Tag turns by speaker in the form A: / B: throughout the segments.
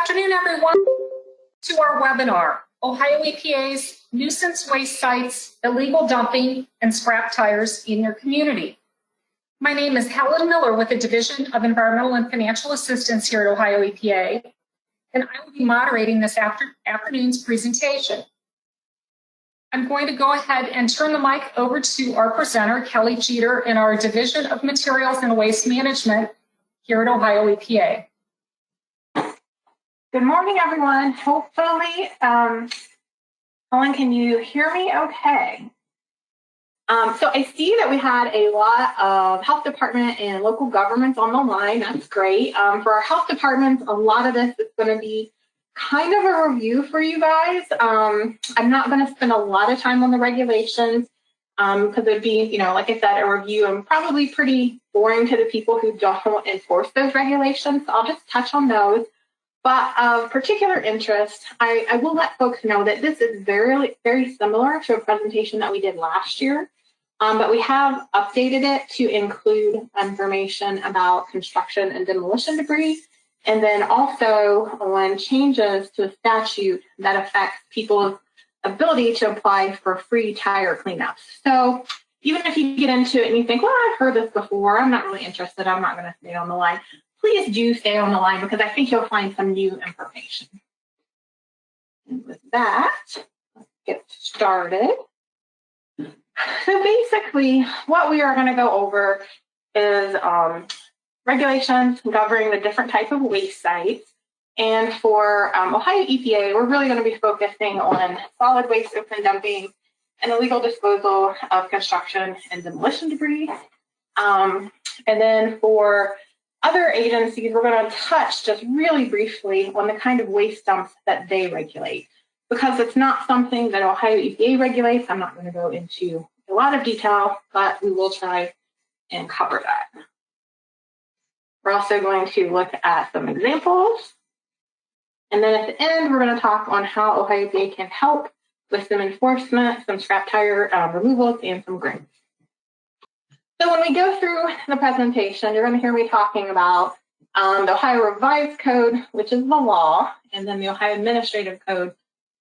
A: afternoon, everyone. To our webinar, Ohio EPA's nuisance waste sites, illegal dumping, and scrap tires in your community. My name is Helen Miller with the Division of Environmental and Financial Assistance here at Ohio EPA, and I will be moderating this afternoon's presentation. I'm going to go ahead and turn the mic over to our presenter, Kelly Jeter, in our Division of Materials and Waste Management here at Ohio EPA.
B: Good morning, everyone. Hopefully, Helen, can you hear me okay? So I see that we had a lot of health department and local governments on the line. That's great. For our health departments, a lot of this is going to be kind of a review for you guys. I'm not going to spend a lot of time on the regulations because it would be, like I said, a review and probably pretty boring to the people who don't enforce those regulations. So I'll just touch on those. But of particular interest, I will let folks know that this is very, very similar to a presentation that we did last year, but we have updated it to include information about construction and demolition debris, and then also on changes to a statute that affects people's ability to apply for free tire cleanups. So even if you get into it and you think, well, I've heard this before, I'm not really interested, I'm not going to stay on the line. Please do stay on the line because I think you'll find some new information. And with that, let's get started. So basically, what we are going to go over is regulations governing the different type of waste sites. And for Ohio EPA, we're really going to be focusing on solid waste open dumping and illegal disposal of construction and demolition debris. And then for other agencies, we're going to touch just really briefly on the kind of waste dumps that they regulate. Because it's not something that Ohio EPA regulates, I'm not going to go into a lot of detail, but we will try and cover that. We're also going to look at some examples. And then at the end, we're going to talk on how Ohio EPA can help with some enforcement, some scrap tire removals, and some grants. So when we go through the presentation, you're going to hear me talking about the Ohio Revised Code, which is the law, and then the Ohio Administrative Code,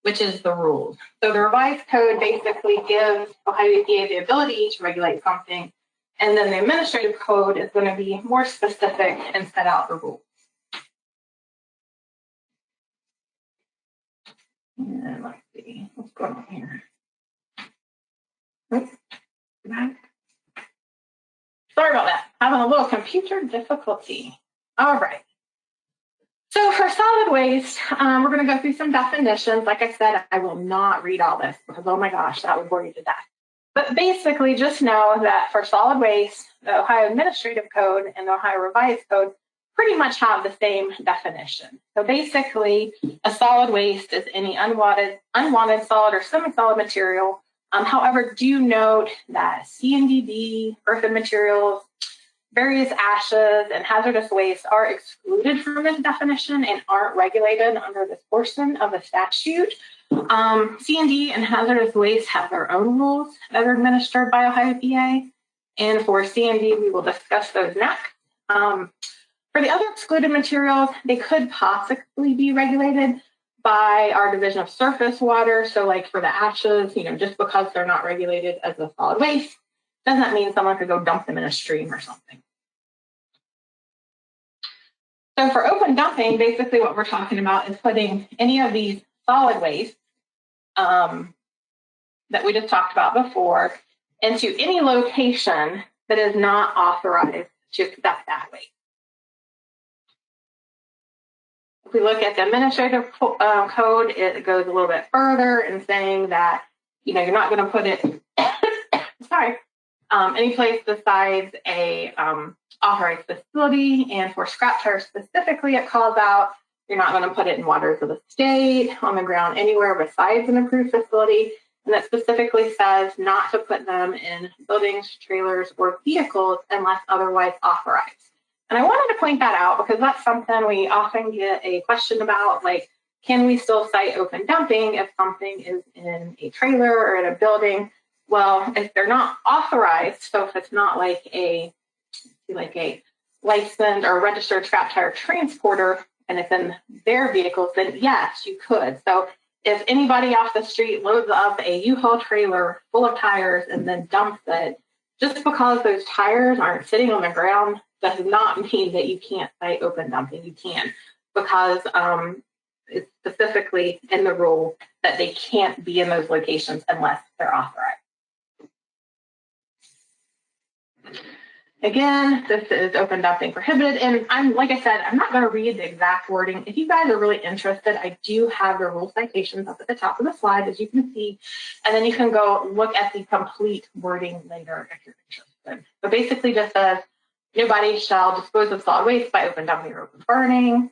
B: which is the rules. So the Revised Code basically gives Ohio EPA the ability to regulate something, and then the Administrative Code is going to be more specific and set out the rules. And let's see, what's going on here? Oops. Sorry about that. Having a little computer difficulty. All right. So for solid waste, we're going to go through some definitions. Like I said, I will not read all this because, oh my gosh, that would bore you to death. But basically, just know that for solid waste, the Ohio Administrative Code and the Ohio Revised Code pretty much have the same definition. So basically, a solid waste is any unwanted solid or semi-solid material. However, do note that CNDB, earthen materials, various ashes, and hazardous waste are excluded from this definition and aren't regulated under this portion of the statute. CND and hazardous waste have their own rules that are administered by Ohio EPA. And for CND, we will discuss those next. For the other excluded materials, they could possibly be regulated by our Division of Surface Water. So like for the ashes, just because they're not regulated as a solid waste, doesn't mean someone could go dump them in a stream or something. So for open dumping, basically what we're talking about is putting any of these solid waste that we just talked about before into any location that is not authorized to accept that waste. If we look at the administrative code, it goes a little bit further in saying that, you're not going to put it, any place besides a authorized facility. And for scrap tires specifically, it calls out, you're not going to put it in waters of the state, on the ground, anywhere besides an approved facility. And that specifically says not to put them in buildings, trailers, or vehicles unless otherwise authorized. And I wanted to point that out because that's something we often get a question about, like, can we still cite open dumping if something is in a trailer or in a building? Well, if they're not authorized, so if it's not like a licensed or registered scrap tire transporter, and it's in their vehicles, then yes, you could. So if anybody off the street loads up a U-Haul trailer full of tires and then dumps it, just because those tires aren't sitting on the ground does not mean that you can't cite open dumping. You can, because it's specifically in the rule that they can't be in those locations unless they're authorized. Again, this is open dumping prohibited. And like I said, I'm not going to read the exact wording. If you guys are really interested, I do have the rule citations up at the top of the slide, as you can see. And then you can go look at the complete wording later if you're interested. But basically just says, nobody shall dispose of solid waste by open dumping or open burning.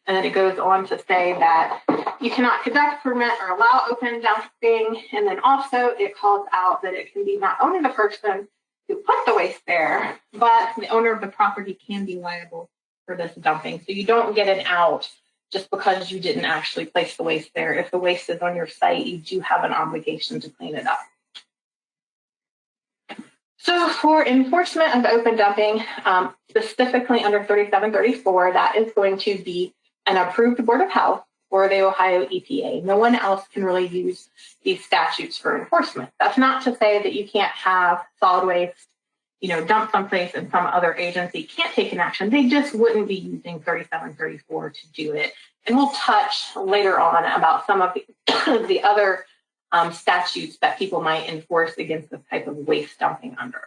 B: And then it goes on to say that you cannot conduct, permit, or allow open dumping. And then also it calls out that it can be not only the person who put the waste there, but the owner of the property can be liable for this dumping. So you don't get an out just because you didn't actually place the waste there. If the waste is on your site, you do have an obligation to clean it up. So for enforcement of open dumping, specifically under 3734, that is going to be an approved Board of Health or the Ohio EPA. No one else can really use these statutes for enforcement. That's not to say that you can't have solid waste, dumped someplace and some other agency can't take an action. They just wouldn't be using 3734 to do it. And we'll touch later on about some of the other statutes that people might enforce against this type of waste dumping under.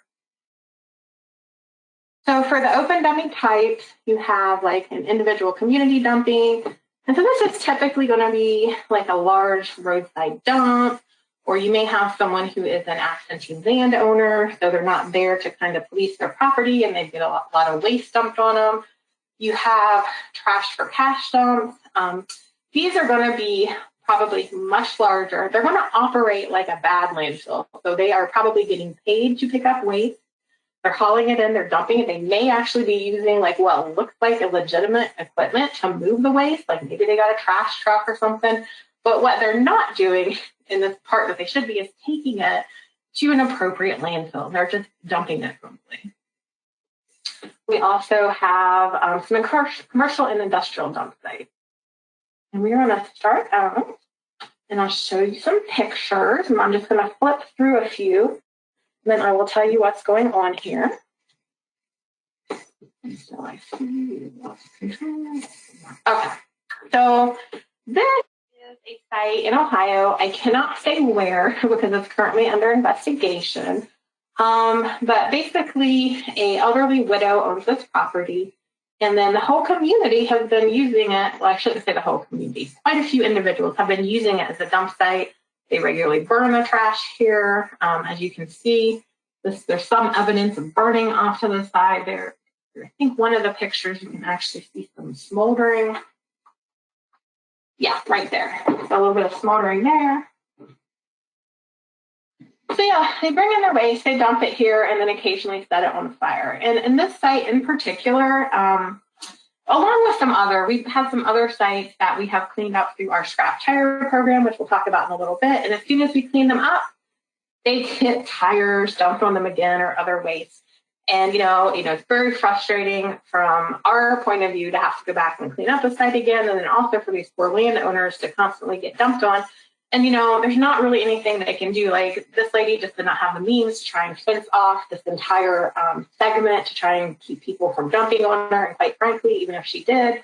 B: So for the open dumping types, you have like an individual community dumping. And so this is typically going to be like a large roadside dump, or you may have someone who is an absentee landowner, so they're not there to kind of police their property and they get a lot of waste dumped on them. You have trash for cash dumps. These are going to be probably much larger. They're going to operate like a bad landfill. So they are probably getting paid to pick up waste. They're hauling it in, they're dumping it. They may actually be using like what looks like a legitimate equipment to move the waste, like maybe they got a trash truck or something. But what they're not doing in this part that they should be is taking it to an appropriate landfill. They're just dumping it simply. We also have some commercial and industrial dump sites. And we're going to start out, and I'll show you some pictures. And I'm just going to flip through a few. Then I will tell you what's going on here. So I see. Okay, so this is a site in Ohio. I cannot say where because it's currently under investigation. But basically, an elderly widow owns this property, and then the whole community has been using it. Well, I shouldn't say the whole community. Quite a few individuals have been using it as a dump site. They regularly burn the trash here. As you can see, there's some evidence of burning off to the side there. I think one of the pictures you can actually see some smoldering. Yeah, right there. So a little bit of smoldering there. So yeah, they bring in their waste, they dump it here, and then occasionally set it on fire. And in this site in particular, along with we have some other sites that we have cleaned up through our scrap tire program, which we'll talk about in a little bit. And as soon as we clean them up, they hit tires, dumped on them again, or other waste. And it's very frustrating from our point of view to have to go back and clean up the site again, and then also for these poor landowners to constantly get dumped on. And there's not really anything that they can do. Like this lady just did not have the means to try and fence off this entire segment to try and keep people from dumping on her. And quite frankly, even if she did,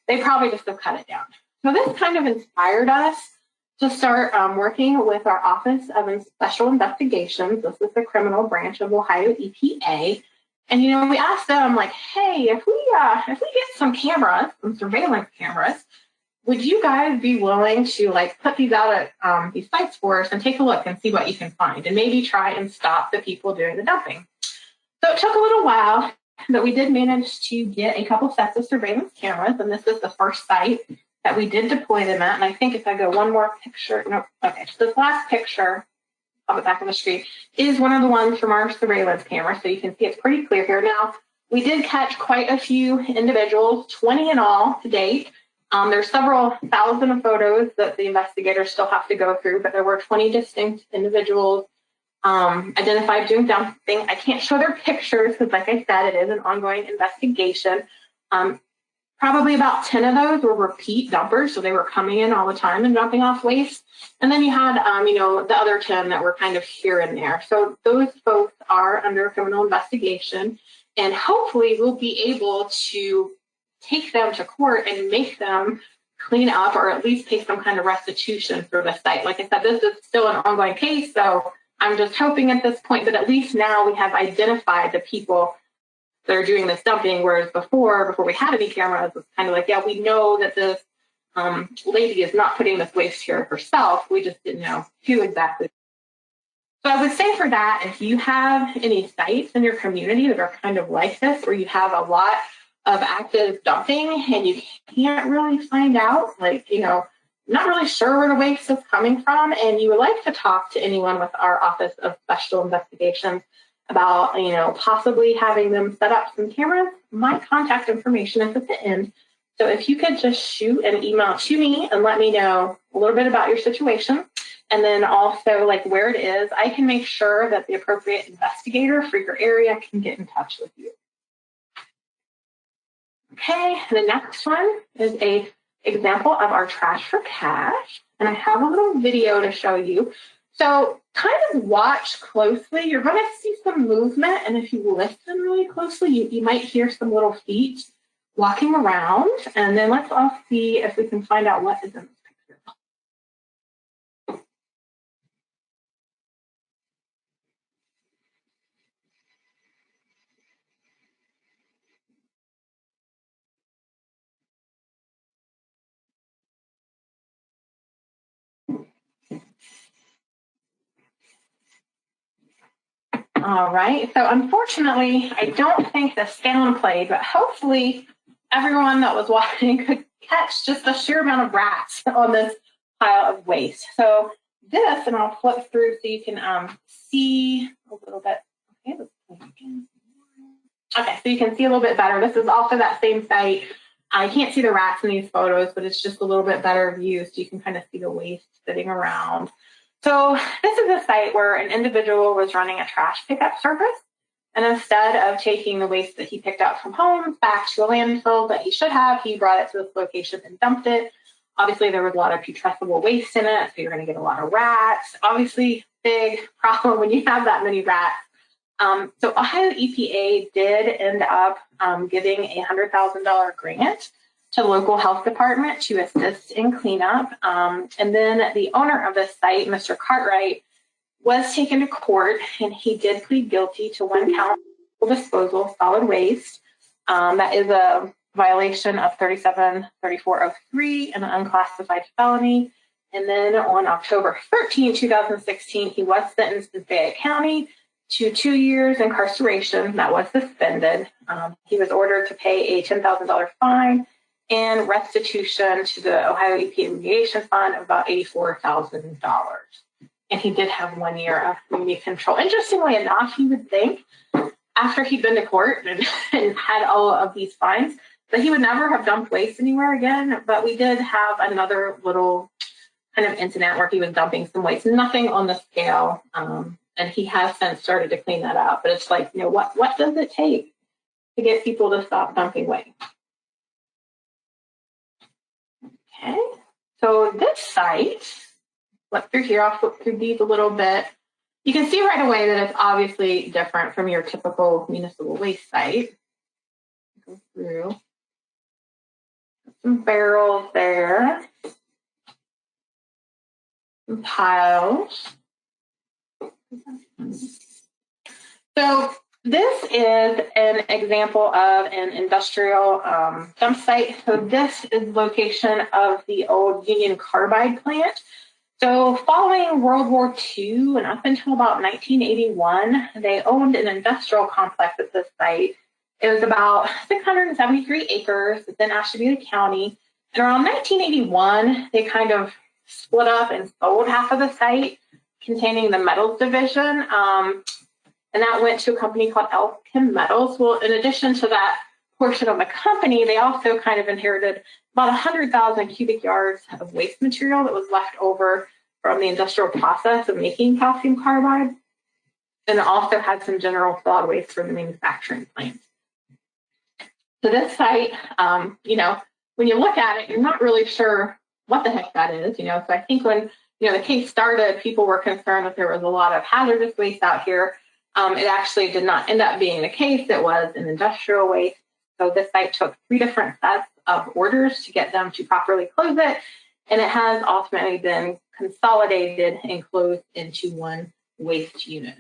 B: they probably just have cut it down. So this kind of inspired us to start working with our Office of Special Investigations. This is the criminal branch of Ohio EPA. And we asked them, like, hey, if we get some cameras, some surveillance cameras, would you guys be willing to put these out at these sites for us and take a look and see what you can find and maybe try and stop the people doing the dumping? So it took a little while, but we did manage to get a couple sets of surveillance cameras, and this is the first site that we did deploy them at. And I think if I go one more picture, no, okay, so this last picture on the back of the screen is one of the ones from our surveillance camera. So you can see it's pretty clear here. Now, we did catch quite a few individuals, 20 in all to date. There's several thousand of photos that the investigators still have to go through, but there were 20 distinct individuals identified doing dumping. I can't show their pictures because, like I said, it is an ongoing investigation. Probably about 10 of those were repeat dumpers, so they were coming in all the time and dumping off waste. And then you had, the other 10 that were kind of here and there. So those folks are under criminal investigation, and hopefully we'll be able to take them to court and make them clean up, or at least pay some kind of restitution for the site. Like I said, this is still an ongoing case, so I'm just hoping at this point that at least now we have identified the people that are doing this dumping, whereas before we had any cameras, it was kind of like, yeah, we know that this lady is not putting this waste here herself. We just didn't know who exactly. So I would say for that, if you have any sites in your community that are kind of like this, where you have a lot of active dumping and you can't really find out, not really sure where the waste is coming from, and you would like to talk to anyone with our Office of Special Investigations about, possibly having them set up some cameras, my contact information is at the end. So if you could just shoot an email to me and let me know a little bit about your situation, and then also where it is, I can make sure that the appropriate investigator for your area can get in touch with you. Okay, the next one is a example of our trash for cash, and I have a little video to show you. So kind of watch closely. You're going to see some movement, and if you listen really closely, you might hear some little feet walking around, and then let's all see if we can find out what is in this picture. All right, so unfortunately, I don't think the sound played, but hopefully everyone that was watching could catch just the sheer amount of rats on this pile of waste. So this, and I'll flip through so you can see a little bit. Okay, so you can see a little bit better. This is also that same site. I can't see the rats in these photos, but it's just a little bit better view, so you can kind of see the waste sitting around. So this is a site where an individual was running a trash pickup service, and instead of taking the waste that he picked up from home back to a landfill that he should have, he brought it to this location and dumped it. Obviously, there was a lot of putrescible waste in it, so you're going to get a lot of rats. Obviously, big problem when you have that many rats. So Ohio EPA did end up giving a $100,000 grant to the local health department to assist in cleanup. And then the owner of this site, Mr. Cartwright, was taken to court, and he did plead guilty to 1 count of disposal of solid waste. That is a violation of 373403 and an unclassified felony. And then on October 13, 2016, he was sentenced in Fayette County to 2 years incarceration. That was suspended. He was ordered to pay a $10,000 fine and restitution to the Ohio EPA Remediation Fund of about $84,000. And he did have 1 year of community control. Interestingly enough, you would think after he'd been to court and had all of these fines that he would never have dumped waste anywhere again. But we did have another little kind of incident where he was dumping some waste, nothing on the scale. And he has since started to clean that up. But it's what does it take to get people to stop dumping waste? Okay, so this site, flip through here, I'll flip through these a little bit. You can see right away that it's obviously different from your typical municipal waste site. Go through. Some barrels there. Some piles. So this is an example of an industrial dump site. So this is the location of the old Union Carbide plant. So following World War II and up until about 1981, they owned an industrial complex at this site. It was about 673 acres. It's in Ashtabula County. And around 1981, they kind of split up and sold half of the site containing the metals division. And that went to a company called Elkin Metals. Well, in addition to that portion of the company, they also kind of inherited about 100,000 cubic yards of waste material that was left over from the industrial process of making calcium carbide. And it also had some general solid waste from the manufacturing plant. So this site, you know, when you look at it, you're not really sure what the heck that is, you know. So I think when, you know, the case started, people were concerned that there was a lot of hazardous waste out here. It actually did not end up being the case. It was an industrial waste. So this site took 3 different sets of orders to get them to properly close it. And it has ultimately been consolidated and closed into one waste unit.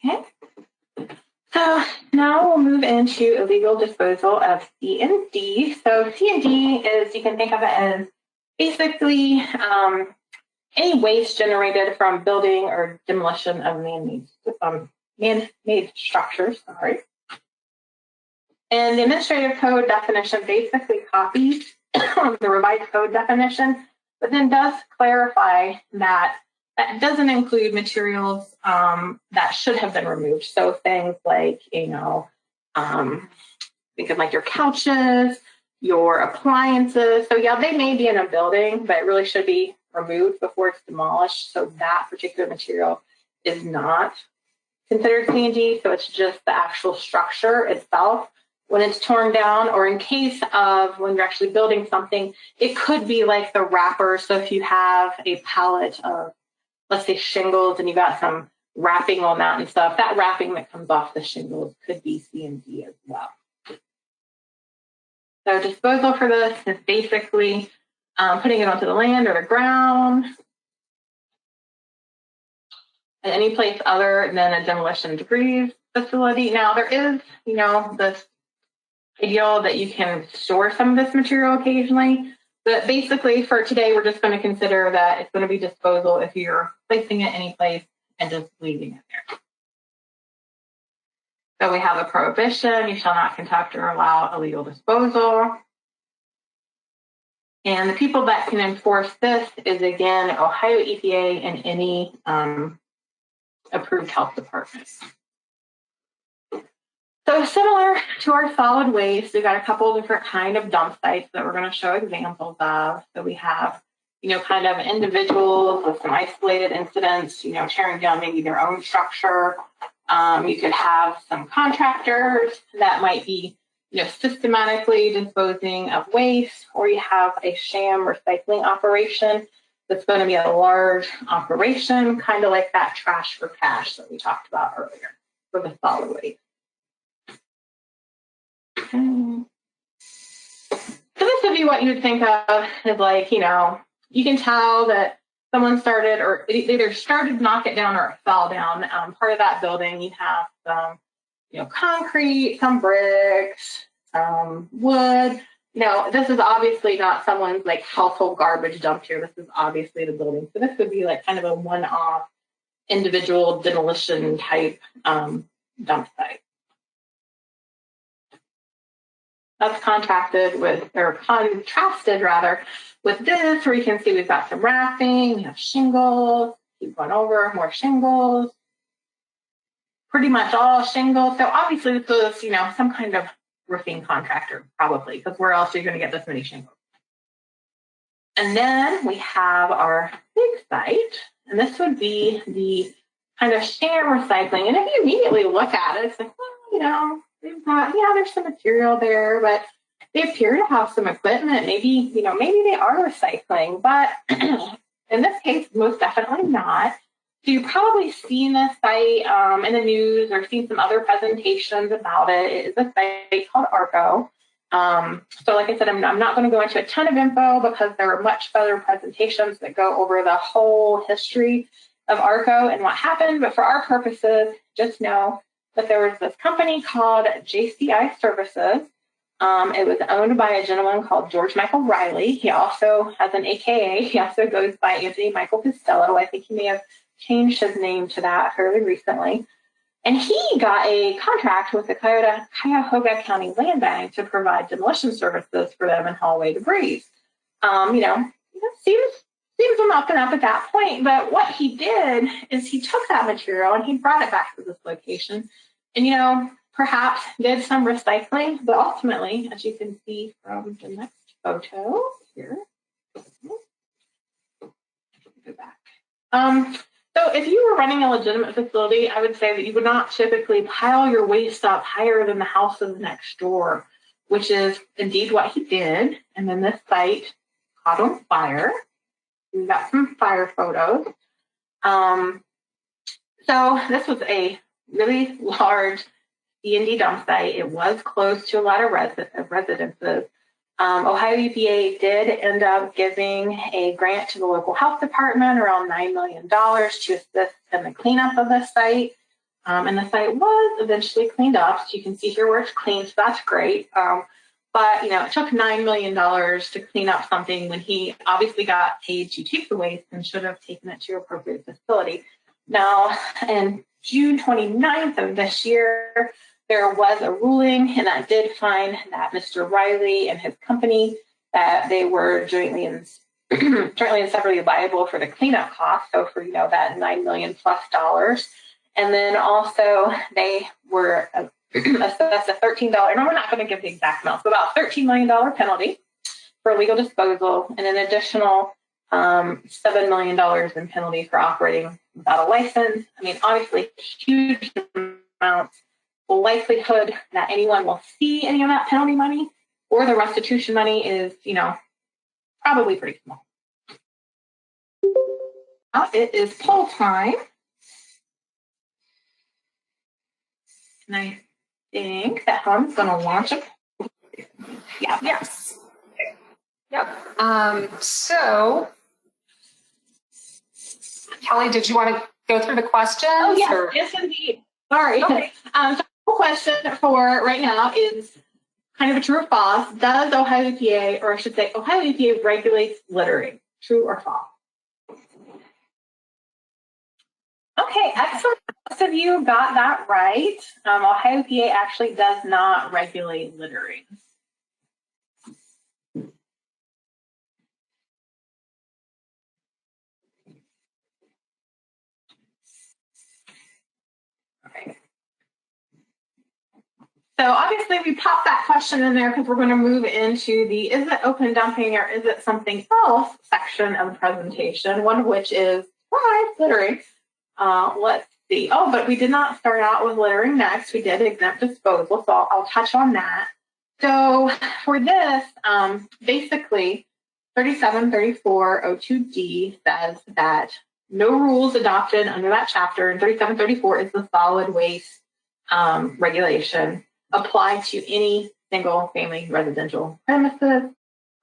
B: Okay. So now we'll move into illegal disposal of C&D. So C&D is, you can think of it as basically any waste generated from building or demolition of man-made structures. Sorry. And the administrative code definition basically copies the revised code definition, but then does clarify that that doesn't include materials that should have been removed. So things like, you know, think of like your couches, your appliances. So yeah, they may be in a building, but it really should be removed before it's demolished. So that particular material is not considered C&D. So it's just the actual structure itself. When it's torn down, or in case of when you're actually building something, it could be like the wrapper. So if you have a pallet of, let's say, shingles, and you got some wrapping on that and stuff, that wrapping that comes off the shingles could be C&D as well. So disposal for this is basically putting it onto the land or the ground, at any place other than a demolition debris facility. Now there is, you know, this ideal that you can store some of this material occasionally, but basically for today, we're just going to consider that it's going to be disposal if you're placing it any place and just leaving it there. So we have a prohibition: you shall not conduct or allow illegal disposal. And the people that can enforce this is, again, Ohio EPA and any approved health departments. So similar to our solid waste, we've got a couple of different kind of dump sites that we're going to show examples of. So we have, you know, kind of individuals with some isolated incidents, you know, tearing down maybe their own structure. You could have some contractors that might be, you know, systematically disposing of waste, or you have a sham recycling operation that's going to be a large operation, kind of like that trash for cash that we talked about earlier for the solid waste. So this would be what you would think of as, like, you know, you can tell that someone started, or it either started to knock it down or it fell down. Part of that building, you have some, you know, concrete, some bricks, wood. You know, this is obviously not someone's like household garbage dumped here. This is obviously the building. So this would be like kind of a one-off individual demolition type dump site. That's contrasted with with this, where you can see we've got some wrapping, we have shingles, keep going over, more shingles, pretty much all shingles. So obviously this was, you know, some kind of roofing contractor, probably, because where else are you going to get this many shingles? And then we have our big site, and this would be the kind of sham recycling. And if you immediately look at it, it's like, well, you know, they've got, yeah, there's some material there, but they appear to have some equipment. Maybe, you know, maybe they are recycling, but in this case, most definitely not. So you've probably seen this site in the news or seen some other presentations about it. It is a site called ARCO. So like I said, I'm not going to go into a ton of info because there are much better presentations that go over the whole history of ARCO and what happened. But for our purposes, just know that there was this company called JCI Services. It was owned by a gentleman called George Michael Riley. He also has an AKA. He also goes by Anthony Michael Costello. I think he may have changed his name to that fairly recently. And he got a contract with the Cuyahoga County Land Bank to provide demolition services for them and haul away debris. You know, seems them up and up at that point. But what he did is he took that material and he brought it back to this location. And, you know, perhaps did some recycling, but ultimately, as you can see from the next photo here, go back. So if you were running a legitimate facility, I would say that you would not typically pile your waste up higher than the houses next door, which is indeed what he did. And then this site caught on fire. We've got some fire photos. So this was a really large C&D dump site. It was close to a lot of residences. Ohio EPA did end up giving a grant to the local health department, around $9 million, to assist in the cleanup of the site. And the site was eventually cleaned up. So you can see here where it's clean, so that's great. But it took $9 million to clean up something when he obviously got paid to take the waste and should have taken it to an appropriate facility. Now, in June 29th of this year, there was a ruling, and that did find that Mr. Riley and his company, that they were jointly and separately liable for the cleanup cost. So for that $9 million plus dollars, and then also they were assessed a $13. And we're not going to give the exact amount, so about $13 million penalty for illegal disposal, and an additional $7 million in penalty for operating without a license. I mean, obviously, huge amounts. The likelihood that anyone will see any of that penalty money or the restitution money is, probably pretty small. Now it is poll time. And I think that Helen's going to launch it. Yeah.
A: Yes. Yep. So, Kelly, did you want to go through the questions?
B: Oh, yes. Yes, indeed. Sorry.
A: Okay.
B: So the question for right now is kind of a true or false. Does Ohio EPA, or I should say Ohio EPA, regulates littering? True or false? Okay, excellent. Most of you got that right. Ohio EPA actually does not regulate littering. Okay. So obviously we popped that question in there because we're going to move into the is it open dumping or is it something else section of the presentation, one of which is littering. Let's see. Oh, but we did not start out with littering next. We did exempt disposal, so I'll touch on that. So for this, basically 373402D says that no rules adopted under that chapter, and 3734 is the solid waste regulation, apply to any single family residential premises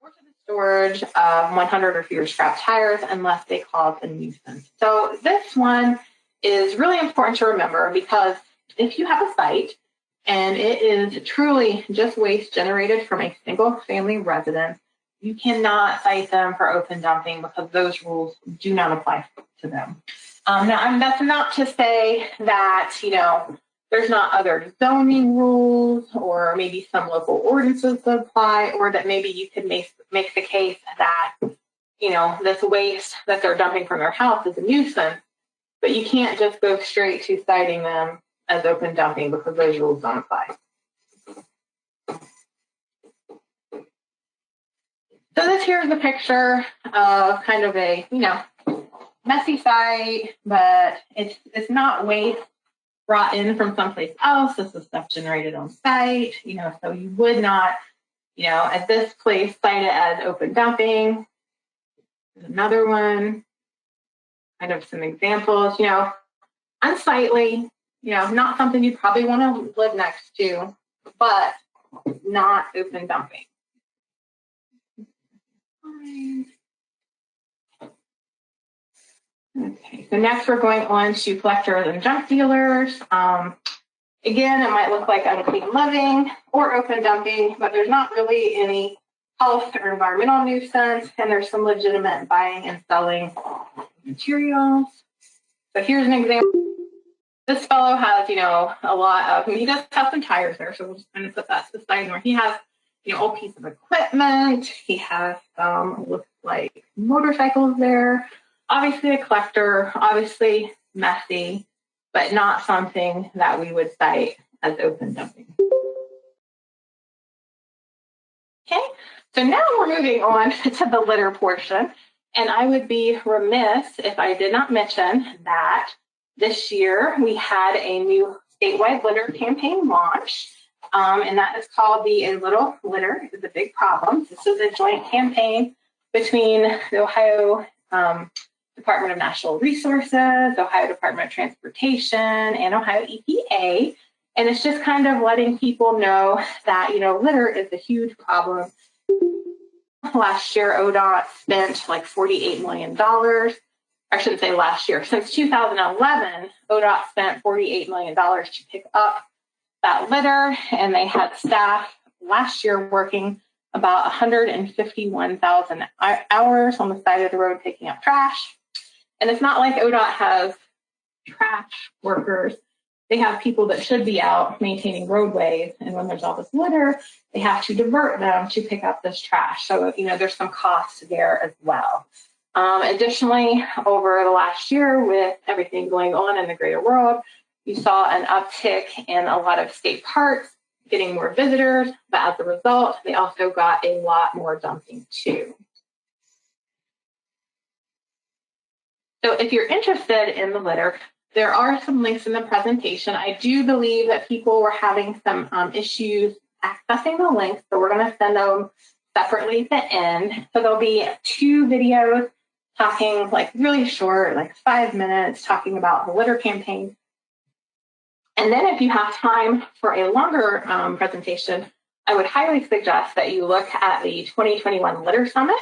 B: or to the storage of 100 or fewer scrap tires unless they cause a nuisance. So this one is really important to remember, because if you have a site and it is truly just waste generated from a single family residence, you cannot cite them for open dumping because those rules do not apply to them. Now, that's not to say that, there's not other zoning rules or maybe some local ordinances that apply, or that maybe you could make the case that, this waste that they're dumping from their house is a nuisance, but you can't just go straight to citing them as open dumping because those rules don't apply. So this here is a picture of kind of a, messy site, but it's not waste brought in from someplace else. This is stuff generated on site, so you would not, at this place, cite it as open dumping. There's another one, kind of some examples, unsightly, not something you probably want to live next to, but not open dumping. Okay, so next we're going on to collectors and junk dealers. Again, it might look like unclean living or open dumping, but there's not really any health or environmental nuisance, and there's some legitimate buying and selling materials. So here's an example. This fellow has, a lot of, he does have some tires there, so we'll just kind of put that to the side. Where he has, a piece of equipment. He has some, looks like motorcycles there. Obviously a collector, obviously messy, but not something that we would cite as open dumping. Okay, so now we're moving on to the litter portion. And I would be remiss if I did not mention that this year we had a new statewide litter campaign launch, and that is called the A Little Litter is a Big Problem. This is a joint campaign between the Ohio Department of Natural Resources, Ohio Department of Transportation, and Ohio EPA. And it's just kind of letting people know that, litter is a huge problem. Last year, ODOT spent like $48 million. I shouldn't say last year. Since 2011, ODOT spent $48 million to pick up that litter, and they had staff last year working about 151,000 hours on the side of the road picking up trash. And it's not like ODOT has trash workers. They have people that should be out maintaining roadways, and when there's all this litter, they have to divert them to pick up this trash. So, there's some costs there as well. Additionally, over the last year, with everything going on in the greater world, you saw an uptick in a lot of state parks getting more visitors, but as a result, they also got a lot more dumping too. So if you're interested in the litter, there are some links in the presentation. I do believe that people were having some issues accessing the links, so we're going to send them separately at the end. So there'll be 2 videos talking like really short, like 5 minutes, talking about the litter campaign. And then if you have time for a longer presentation, I would highly suggest that you look at the 2021 Litter Summit.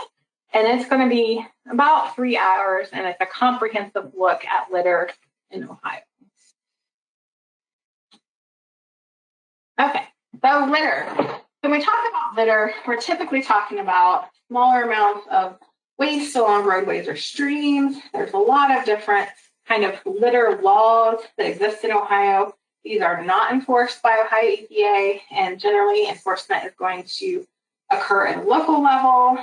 B: And it's going to be about 3 hours, and it's a comprehensive look at litter in Ohio. Okay, so litter. When we talk about litter, we're typically talking about smaller amounts of waste along roadways or streams. There's a lot of different kind of litter laws that exist in Ohio. These are not enforced by Ohio EPA, and generally enforcement is going to occur at a local level.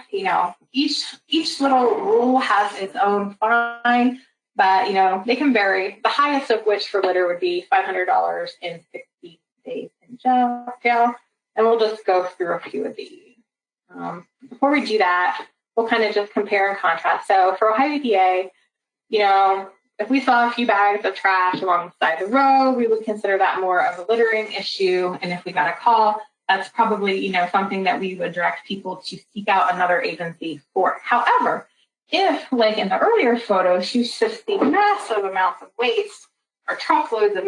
B: Each little rule has its own fine, but they can vary. The highest of which for litter would be $500 and 60 days in jail. And we'll just go through a few of these. Before we do that, we'll kind of just compare and contrast. So for Ohio EPA, if we saw a few bags of trash along the side of the road, we would consider that more of a littering issue. And if we got a call, that's probably, something that we would direct people to seek out another agency for. However, if, like in the earlier photos, you just see massive amounts of waste or truckloads of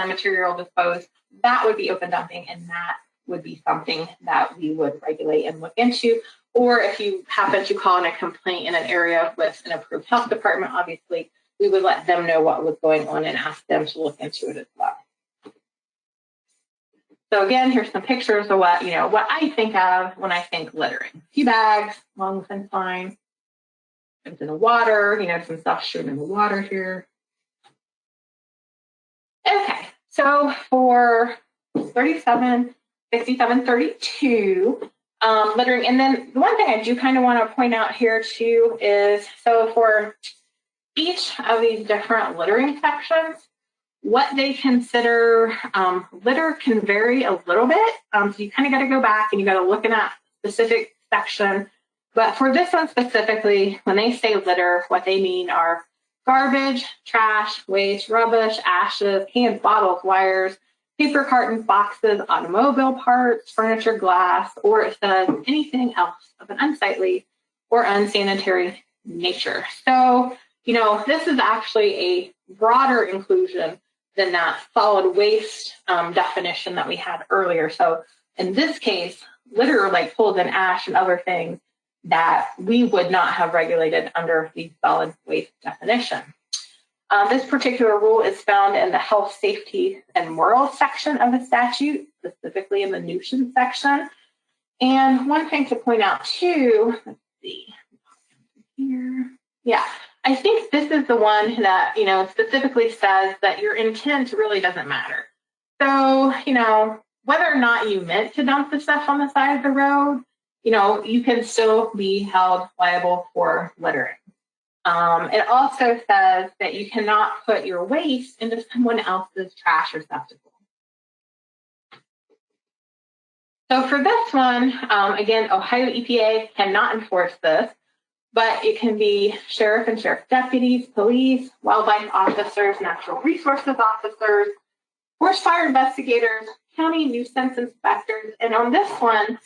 B: material disposed, that would be open dumping, and that would be something that we would regulate and look into. Or if you happen to call in a complaint in an area with an approved health department, obviously, we would let them know what was going on and ask them to look into it as well. So again, here's some pictures of what I think of when I think littering. A few bags along the fence line. It's in the water, some stuff strewn in the water here. Okay, so for 37, 67, 32, littering. And then the one thing I do kind of want to point out here too is, so for each of these different littering sections, what they consider litter can vary a little bit. So you kind of got to go back and you got to look in that specific section. But for this one specifically, when they say litter, what they mean are garbage, trash, waste, rubbish, ashes, cans, bottles, wires, paper cartons, boxes, automobile parts, furniture, glass, or it says anything else of an unsightly or unsanitary nature. So, this is actually a broader inclusion than that solid waste definition that we had earlier. So in this case, litter like pulls and ash and other things that we would not have regulated under the solid waste definition. This particular rule is found in the health, safety, and morals section of the statute, specifically in the nuisance section. And one thing to point out too, let's see here. Yeah, I think this is the one that, specifically says that your intent really doesn't matter. So, whether or not you meant to dump the stuff on the side of the road, you can still be held liable for littering. It also says that you cannot put your waste into someone else's trash receptacle. So for this one, again, Ohio EPA cannot enforce this, but it can be sheriff and sheriff deputies, police, wildlife officers, natural resources officers, forest fire investigators, county nuisance inspectors. And on this one,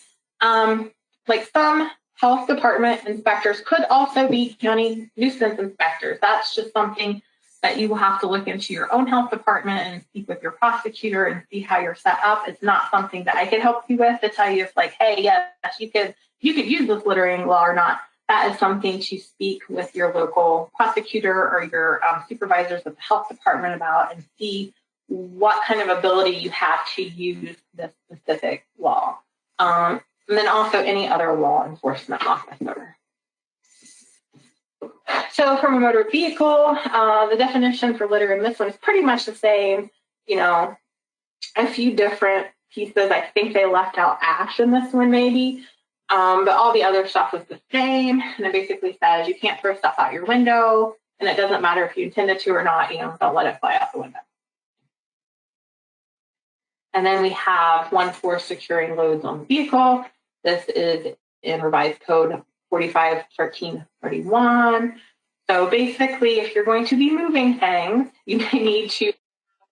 B: like some health department inspectors could also be county nuisance inspectors. That's just something that you will have to look into your own health department and speak with your prosecutor and see how you're set up. It's not something that I could help you with to tell you if like, hey, yes, you could use this littering law or not. That is something to speak with your local prosecutor or your supervisors of the health department about and see what kind of ability you have to use this specific law. And then also any other law enforcement officer. So from a motor vehicle, the definition for litter in this one is pretty much the same. You know, a few different pieces. I think they left out ash in this one maybe. But all the other stuff was the same. And it basically says you can't throw stuff out your window. And it doesn't matter if you intended to or not, don't let it fly out the window. And then we have one for securing loads on the vehicle. This is in revised code 451331. So basically, if you're going to be moving things, you may need to have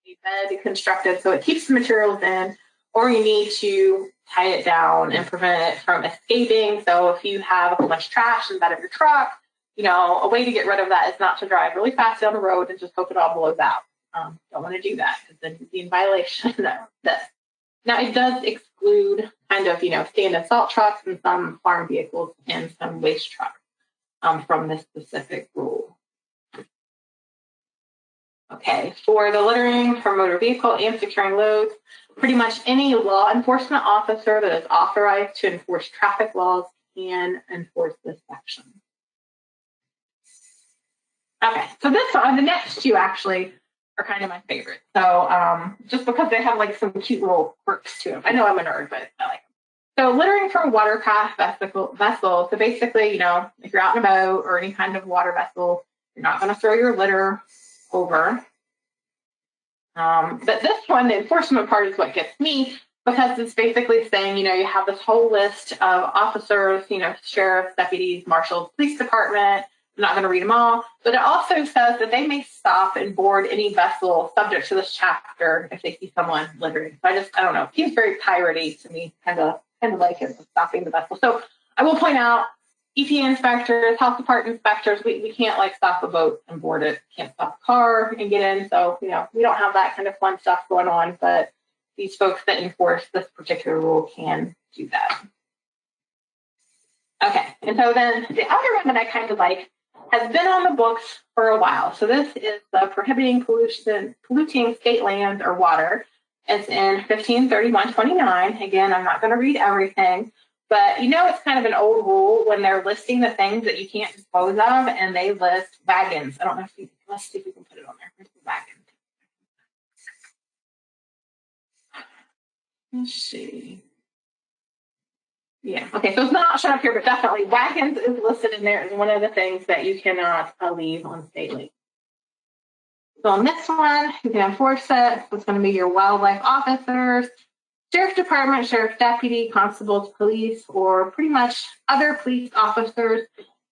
B: a bed constructed so it keeps the materials in, or you need to tie it down and prevent it from escaping. So if you have a whole bunch of trash in the bed of your truck, a way to get rid of that is not to drive really fast down the road and just hope it all blows out. Don't want to do that because then you'd be in violation of this. Now, it does exclude kind of, stand-in salt trucks and some farm vehicles and some waste trucks from this specific rule. Okay, for the littering for motor vehicle and securing loads, pretty much any law enforcement officer that is authorized to enforce traffic laws can enforce this section. Okay, so the next two actually are kind of my favorite. So just because they have like some cute little quirks to them. I know I'm a nerd, but I like them. So littering for a watercraft vessel. So basically, if you're out in a boat or any kind of water vessel, you're not going to throw your litter over. But this one, the enforcement part is what gets me because it's basically saying, you have this whole list of officers, sheriffs, deputies, marshals, police department. I'm not going to read them all, but it also says that they may stop and board any vessel subject to this chapter if they see someone littering. So I don't know. It seems very piratey to me, kind of like it, stopping the vessel. So I will point out, EPA inspectors, health department inspectors, we can't like stop a boat and board it. Can't stop a car and get in. So, we don't have that kind of fun stuff going on, but these folks that enforce this particular rule can do that. Okay, and so then the other one that I kind of like has been on the books for a while. So this is the prohibiting polluting state land or water. It's in 1531-29. Again, I'm not going to read everything, but it's kind of an old rule when they're listing the things that you can't dispose of, and they list wagons. I don't know if let's see if we can put it on there. Where's the wagon? Let's see. Yeah, okay, so it's not shown up here, but definitely wagons is listed in there as one of the things that you cannot leave on state land. So on this one, you can enforce it. So it's going to be your wildlife officers, sheriff department, sheriff deputy, constables, police, or pretty much other police officers.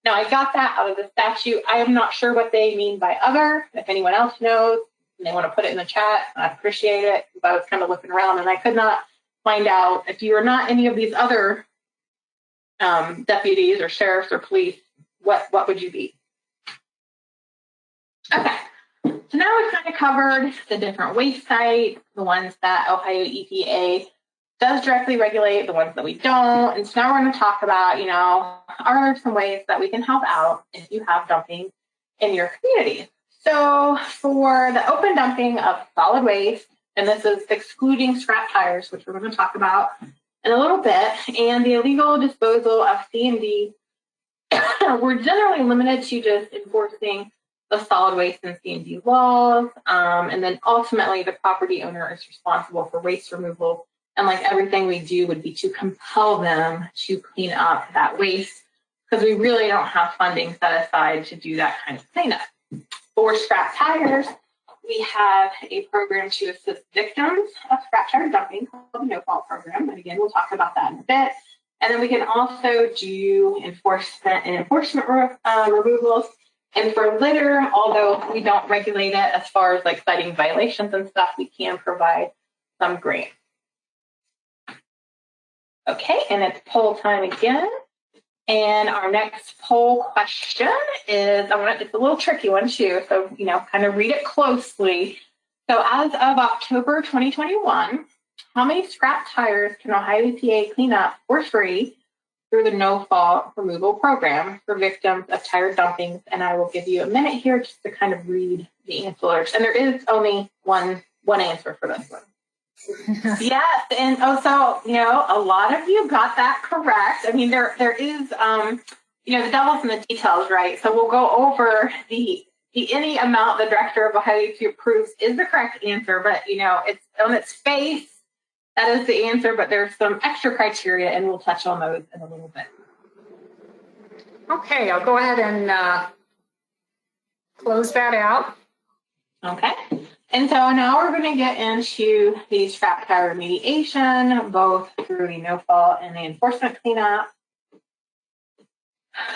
B: Now, I got that out of the statute. I am not sure what they mean by other. If anyone else knows and they want to put it in the chat, I appreciate it. I was kind of looking around and I could not find out if you are not any of these other deputies or sheriffs or police, what would you be? Okay, so now we've kind of covered the different waste sites, the ones that Ohio EPA does directly regulate, the ones that we don't. And so now we're going to talk about, are there some ways that we can help out if you have dumping in your community? So for the open dumping of solid waste, and this is excluding scrap tires, which we're going to talk about in a little bit, and the illegal disposal of C&D, we're generally limited to just enforcing the solid waste and C&D laws, and then ultimately the property owner is responsible for waste removal, and like everything we do would be to compel them to clean up that waste because we really don't have funding set aside to do that kind of cleanup. For scrap tires, we have a program to assist victims of scrap tire dumping called the No Fault Program. And again, we'll talk about that in a bit. And then we can also do enforcement removals. And for litter, although we don't regulate it as far as like citing violations and stuff, we can provide some grant. Okay, and it's poll time again. And our next poll question is, it's a little tricky one too, so, kind of read it closely. So as of October 2021, how many scrap tires can Ohio EPA clean up for free through the no-fault removal program for victims of tire dumpings? And I will give you a minute here just to kind of read the answers. And there is only one answer for this one. Yes, and also, a lot of you got that correct. I mean, there is, the devil's in the details, right? So we'll go over the any amount the director of Ohio EPA approves is the correct answer, but it's on its face, that is the answer, but there's some extra criteria, and we'll touch on those in a little bit.
A: Okay, I'll go ahead and close that out.
B: Okay. And so now we're going to get into the scrap tire remediation, both through the no-fault and the enforcement cleanup.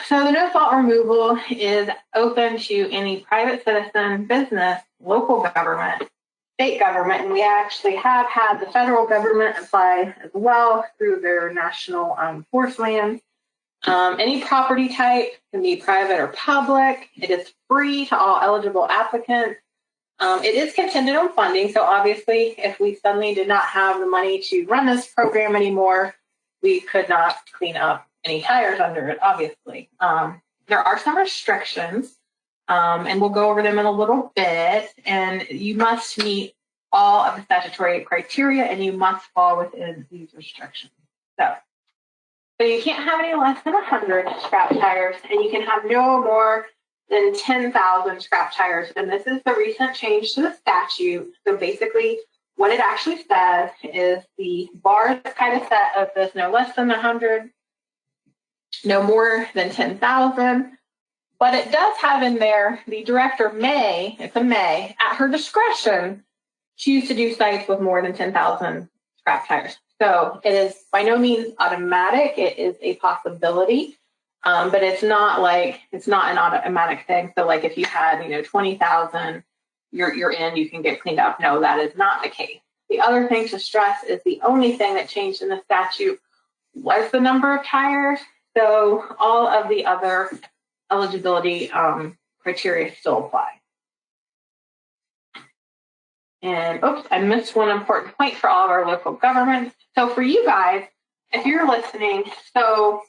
B: So the no-fault removal is open to any private citizen, business, local government, state government, and we actually have had the federal government apply as well through their national forest lands. Any property type can be private or public. It is free to all eligible applicants. It is contingent on funding, so obviously if we suddenly did not have the money to run this program anymore, we could not clean up any tires under it, obviously. There are some restrictions, and we'll go over them in a little bit, and you must meet all of the statutory criteria, and you must fall within these restrictions. So you can't have any less than 100 scrap tires, and you can have no more than 10,000 scrap tires. And this is the recent change to the statute. So basically what it actually says is the bar is kind of set of this no less than 100, no more than 10,000. But it does have in there the director may, it's a may, at her discretion, choose to do sites with more than 10,000 scrap tires. So it is by no means automatic. It is a possibility. But it's not an automatic thing. So like if you had, 20,000, you're in, you can get cleaned up. No, that is not the case. The other thing to stress is the only thing that changed in the statute was the number of tires. So all of the other eligibility criteria still apply. And oops, I missed one important point for all of our local governments. So for you guys, if you're listening, so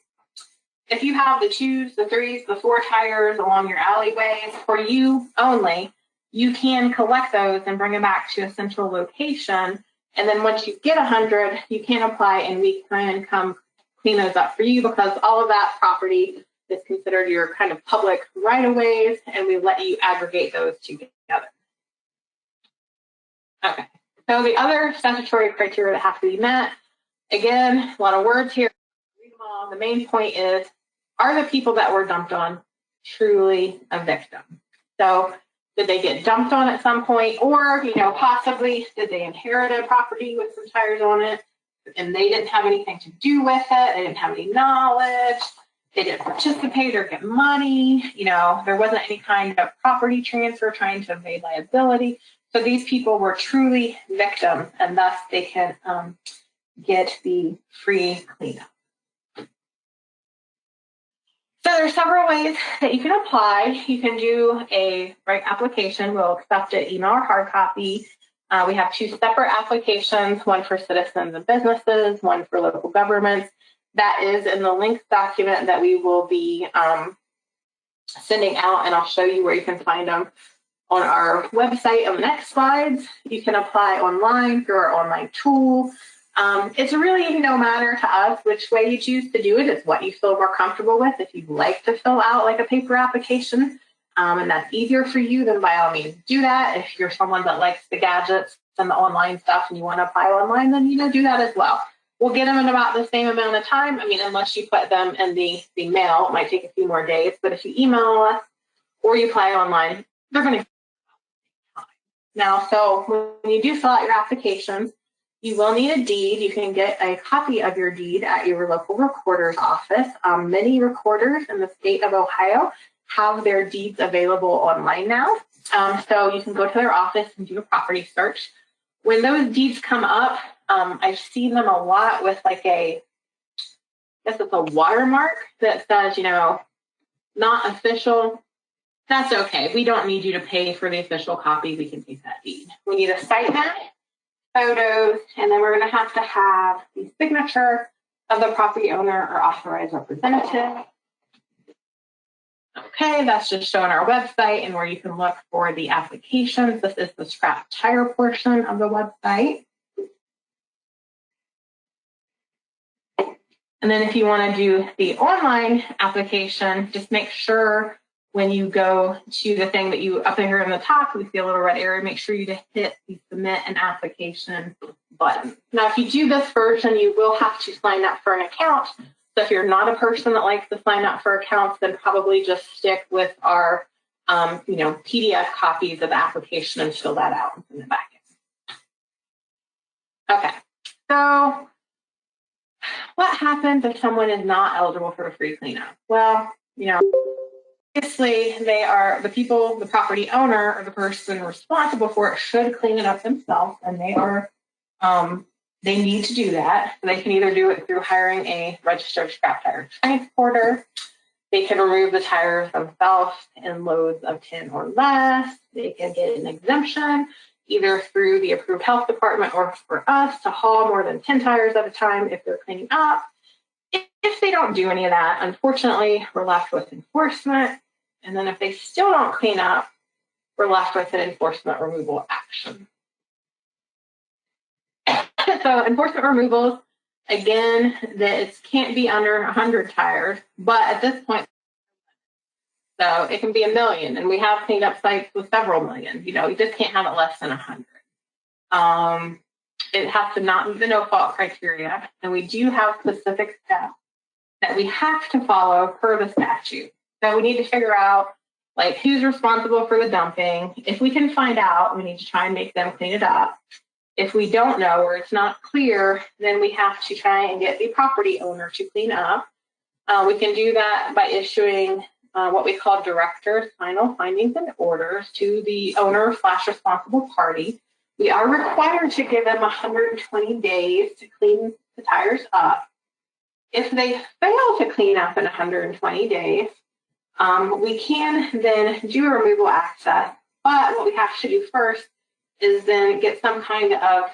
B: if you have the 2s, the 3s, the 4 tires along your alleyways, for you only, you can collect those and bring them back to a central location. And then once you get 100, you can apply and we can come clean those up for you, because all of that property is considered your kind of public right-of-ways, and we let you aggregate those together. Okay, so the other statutory criteria that have to be met, again, a lot of words here. Read them all. The main point is, are the people that were dumped on truly a victim? So did they get dumped on at some point, or, possibly did they inherit a property with some tires on it and they didn't have anything to do with it? They didn't have any knowledge. They didn't participate or get money. There wasn't any kind of property transfer trying to evade liability. So these people were truly victims, and thus they can get the free cleanup. So there are several ways that you can apply. You can do a application. We'll accept it, email or hard copy. We have 2 separate applications, one for citizens and businesses, one for local governments. That is in the links document that we will be sending out, and I'll show you where you can find them on our website on the next slides. You can apply online through our online tool. It's really no matter to us which way you choose to do it. It's what you feel more comfortable with. If you'd like to fill out like a paper application and that's easier for you, then by all means do that. If you're someone that likes the gadgets and the online stuff and you want to apply online, then do that as well. We'll get them in about the same amount of time. I mean, unless you put them in the mail, it might take a few more days. But if you email us or you apply online, they're going to take time. Now, so when you do fill out your applications, You will need a deed. You can get a copy of your deed at your local recorder's office. Many recorders in the state of Ohio have their deeds available online now. So you can go to their office and do a property search. When those deeds come up, I've seen them a lot with like I guess it's a watermark that says, you know, not official. That's okay. We don't need you to pay for the official copy. We can take that deed. We need a site map, photos, and then we're going to have the signature of the property owner or authorized representative. Okay, that's just showing our website and where you can look for the applications. This is the scrap tire portion of the website. And then if you want to do the online application, just make sure when you go to the thing that you up here in the top, we see a little red area, make sure you just hit the submit an application button. Now, if you do this version, you will have to sign up for an account. So if you're not a person that likes to sign up for accounts, then probably just stick with our PDF copies of the application and fill that out and send it back in. Okay, so what happens if someone is not eligible for a free cleanup? Well, obviously they are the people, the property owner or the person responsible for it should clean it up themselves, and they need to do that. They can either do it through hiring a registered scrap tire transporter. They can remove the tires themselves in loads of 10 or less. They can get an exemption either through the approved health department or for us to haul more than 10 tires at a time if they're cleaning up. If they don't do any of that, unfortunately, we're left with enforcement. And then if they still don't clean up, we're left with an enforcement removal action. So enforcement removals, again, it can't be under 100 tires, but at this point, so it can be 1 million, and we have cleaned up sites with several million. You just can't have it less than 100. It has to not meet the no-fault criteria, and we do have specific steps that we have to follow per the statute. So we need to figure out who's responsible for the dumping. If we can find out, we need to try and make them clean it up. If we don't know or it's not clear, then we have to try and get the property owner to clean up. We can do that by issuing what we call director's final findings and orders to the owner/responsible party. We are required to give them 120 days to clean the tires up. If they fail to clean up in 120 days, we can then do a removal access. But what we have to do first is then get some kind of,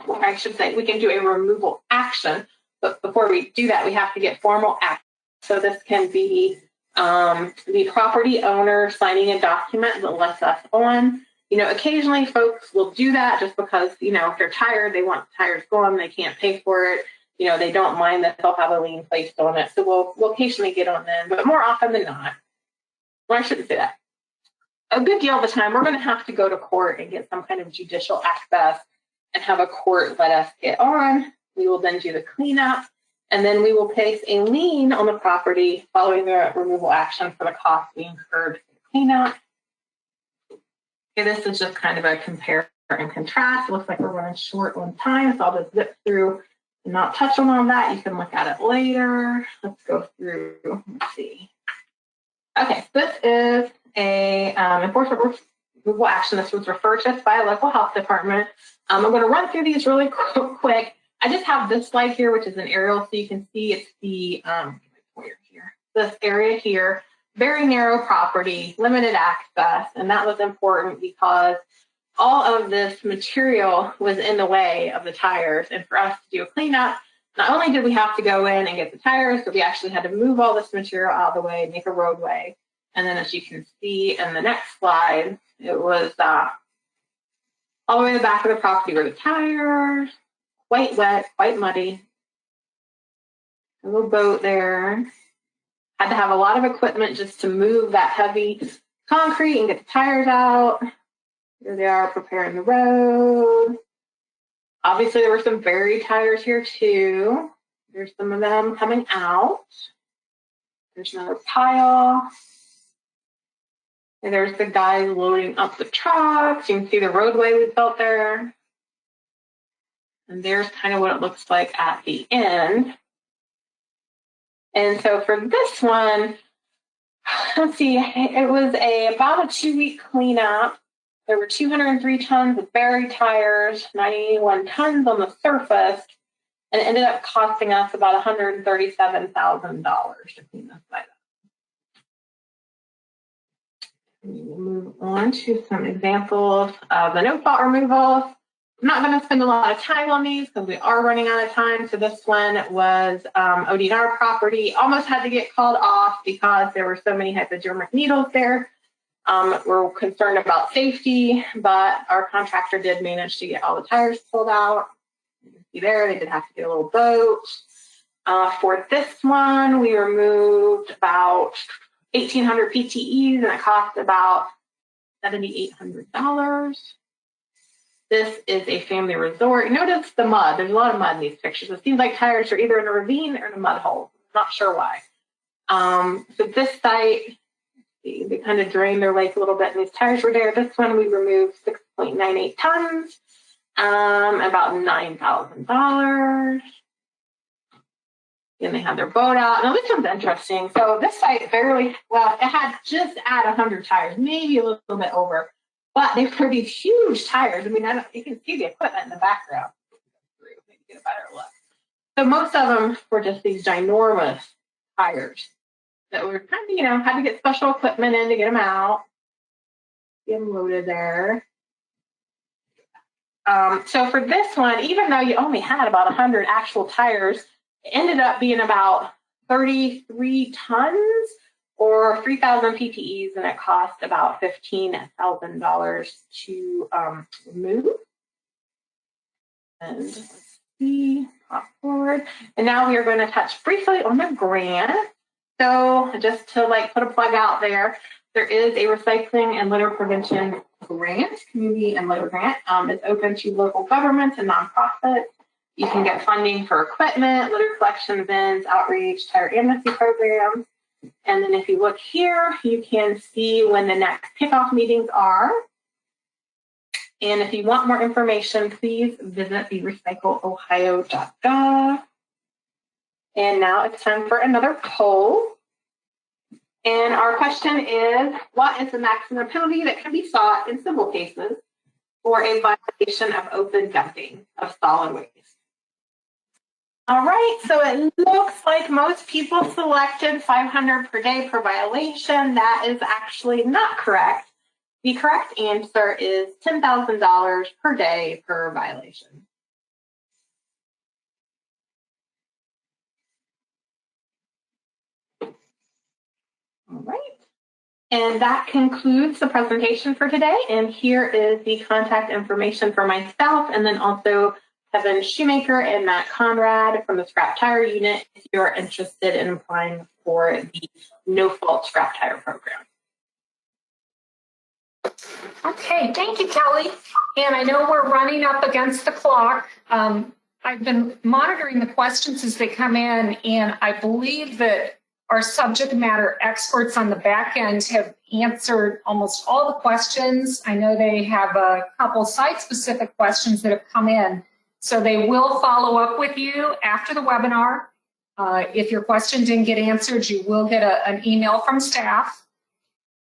B: I should say, we can do a removal action. But before we do that, we have to get formal action. So this can be the property owner signing a document that lets us on. Occasionally folks will do that just because, if they're tired, they want the tires gone, they can't pay for it. They don't mind that they'll have a lien placed on it. So we'll occasionally get on them, but more often than not, well, I shouldn't say that. A good deal of the time, we're going to have to go to court and get some kind of judicial access and have a court let us get on. We will then do the cleanup, and then we will place a lien on the property following the removal action for the cost we incurred for the cleanup. Okay, this is just kind of a compare and contrast. It looks like we're running short on time, so I'll just zip through and not touch on all that. You can look at it later. Let's go through. Let's see. Okay, this is a enforcement removal action. This was referred to us by a local health department. I'm going to run through these really quick. I just have this slide here, which is an aerial, so you can see it's the this area here. Very narrow property, limited access, and that was important because all of this material was in the way of the tires. And for us to do a cleanup, not only did we have to go in and get the tires, but we actually had to move all this material out of the way, make a roadway. And then as you can see in the next slide, it was all the way to the back of the property were the tires, quite wet, quite muddy. A little boat there. Had to have a lot of equipment just to move that heavy concrete and get the tires out. Here they are preparing the road. Obviously, there were some buried tires here too. There's some of them coming out. There's another pile. And there's the guy loading up the trucks. You can see the roadway we built there. And there's kind of what it looks like at the end. And so for this one, let's see, it was about a 2-week cleanup. There were 203 tons of buried tires, 91 tons on the surface, and it ended up costing us about $137,000 to clean this site up. We will move on to some examples of the no-fault removal. I'm not going to spend a lot of time on these because we are running out of time. So this one was ODNR property. Almost had to get called off because there were so many hypodermic needles there. We're concerned about safety, but our contractor did manage to get all the tires pulled out. You can see there, they did have to get a little boat. For this one, we removed about 1,800 PTEs, and it cost about $7,800. This is a family resort. Notice the mud. There's a lot of mud in these pictures. It seems like tires are either in a ravine or in a mud hole. Not sure why. So this site, they kind of drained their lake a little bit, and these tires were there. This one we removed 6.98 tons, about $9,000. And they had their boat out. Now this one's interesting. So this site barely, well, it had just at 100 tires, maybe a little bit over. But they were these huge tires. I mean, you can see the equipment in the background. Maybe get a better look. So most of them were just these ginormous tires that were kind of, had to get special equipment in to get them out, get them loaded there. So for this one, even though you only had about 100 actual tires, it ended up being about 33 tons or 3,000 PTEs, and it cost about $15,000 to remove. And let's see, pop forward. And now we are going to touch briefly on the grant. So just to put a plug out there, there is a recycling and litter prevention grant, community and litter grant. It's open to local governments and nonprofits. You can get funding for equipment, litter collection events, outreach, tire amnesty programs. And then if you look here, you can see when the next kickoff meetings are. And if you want more information, please visit the recycleohio.gov. And now it's time for another poll. And our question is, what is the maximum penalty that can be sought in civil cases for a violation of open dumping of solid waste? All right, so it looks like most people selected 500 per day per violation. That is actually not correct. The correct answer is $10,000 per day per violation. All right, and that concludes the presentation for today. And here is the contact information for myself, and then also Kevin Shoemaker and Matt Conrad from the Scrap Tire Unit if you're interested in applying for the no-fault scrap tire program.
A: Okay, thank you, Kelly. And I know we're running up against the clock. I've been monitoring the questions as they come in, and I believe that our subject matter experts on the back end have answered almost all the questions. I know they have a couple site-specific questions that have come in. So they will follow up with you after the webinar. If your question didn't get answered, you will get an email from staff.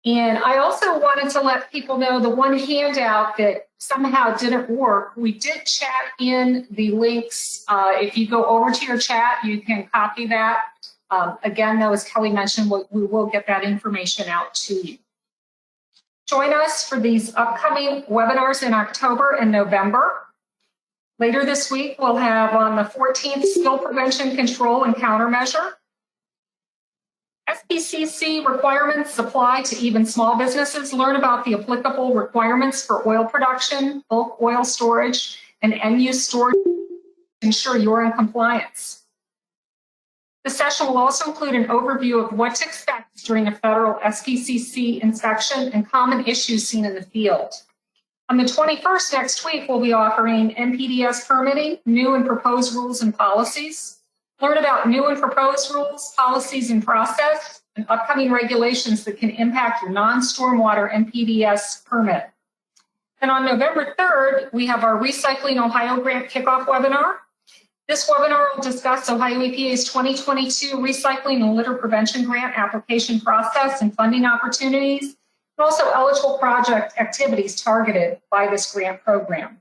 A: And I also wanted to let people know the one handout that somehow didn't work. We did chat in the links. If you go over to your chat, you can copy that. Again, though, as Kelly mentioned, we will get that information out to you. Join us for these upcoming webinars in October and November. Later this week, we'll have on the 14th, Spill Prevention Control and Countermeasure. SPCC requirements apply to even small businesses. Learn about the applicable requirements for oil production, bulk oil storage, and end-use storage to ensure you're in compliance. The session will also include an overview of what to expect during a federal SPCC inspection and common issues seen in the field. On the 21st next week, we'll be offering NPDES permitting, new and proposed rules and policies. Learn about new and proposed rules, policies, and process, and upcoming regulations that can impact your non-stormwater NPDES permit. And on November 3rd, we have our Recycling Ohio Grant Kickoff webinar. This webinar will discuss Ohio EPA's 2022 Recycling and Litter Prevention Grant application process and funding opportunities, and also eligible project activities targeted by this grant program.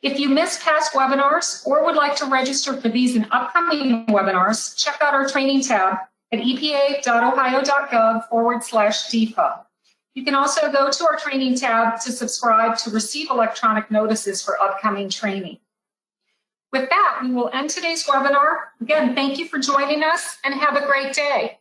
A: If you missed past webinars or would like to register for these and upcoming webinars, check out our training tab at epa.ohio.gov/DFA. You can also go to our training tab to subscribe to receive electronic notices for upcoming training. With that, we will end today's webinar. Again, thank you for joining us and have a great day.